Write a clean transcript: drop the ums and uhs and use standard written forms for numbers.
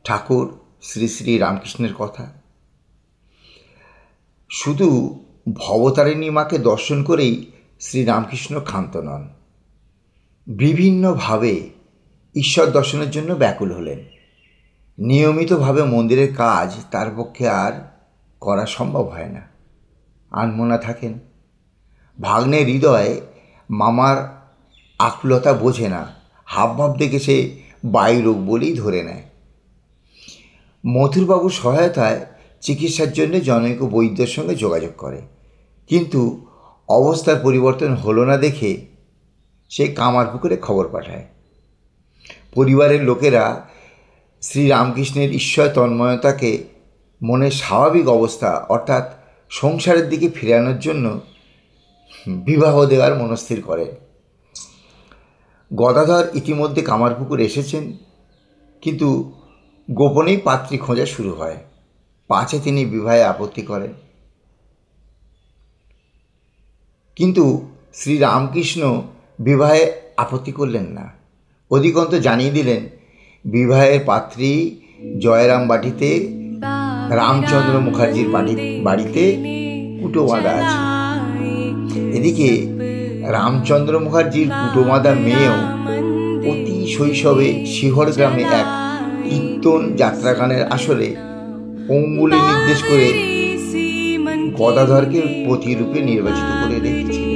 ঠাকুর শ্রী শ্রী রামকৃষ্ণের কথা। শুধু ভবতারিণী মাকে দর্শন করেই শ্রীরামকৃষ্ণ ক্ষান্ত নন, বিভিন্নভাবে ঈশ্বর দর্শনের জন্য ব্যাকুল হলেন। নিয়মিতভাবে মন্দিরের কাজ তার পক্ষে আর করা সম্ভব হয় না। আনমনা থাকেন। ভাগ্নের হৃদয়ে মামার আকুলতা বোঝে না, হাবভাব দেখে সে বায়ুরোগ বলেই ধরে নেয়। মথুরবাবুর সহায়তায় চিকিৎসার জন্য জনৈক বৈদ্যের সঙ্গে যোগাযোগ করে, কিন্তু অবস্থার পরিবর্তন হলো না দেখে সে কামারপুকুরে খবর পাঠায়। পরিবারের লোকেরা শ্রীরামকৃষ্ণের ঈশ্বর তন্ময়তাকে মনের স্বাভাবিক অবস্থা অর্থাৎ সংসারের দিকে ফেরানোর জন্য বিবাহ দেওয়ার মনস্থির করে। গদাধর ইতিমধ্যে কামারপুকুর এসেছেন, কিন্তু গোপনেই পাত্রী খোঁজা শুরু হয়। পাছে তিনি বিবাহে আপত্তি করেন, কিন্তু শ্রীরামকৃষ্ণ বিবাহে আপত্তি করলেন না। অধিকন্তু জানিয়ে দিলেন বিবাহের পাত্রী জয়রাম বাটিতে রামচন্দ্র মুখার্জির বাড়িতে কুটো বাঁধা আছে। এদিকে রামচন্দ্র মুখার্জির কুটো বাঁধা মেয়েও অতি শৈশবে শিহর গ্রামে এক কীর্তন যাত্রাগানের আসরে অঙ্গুলি নির্দেশ করে গদাধরকে পতিরূপে নির্বাচিত করে রেখেছিল।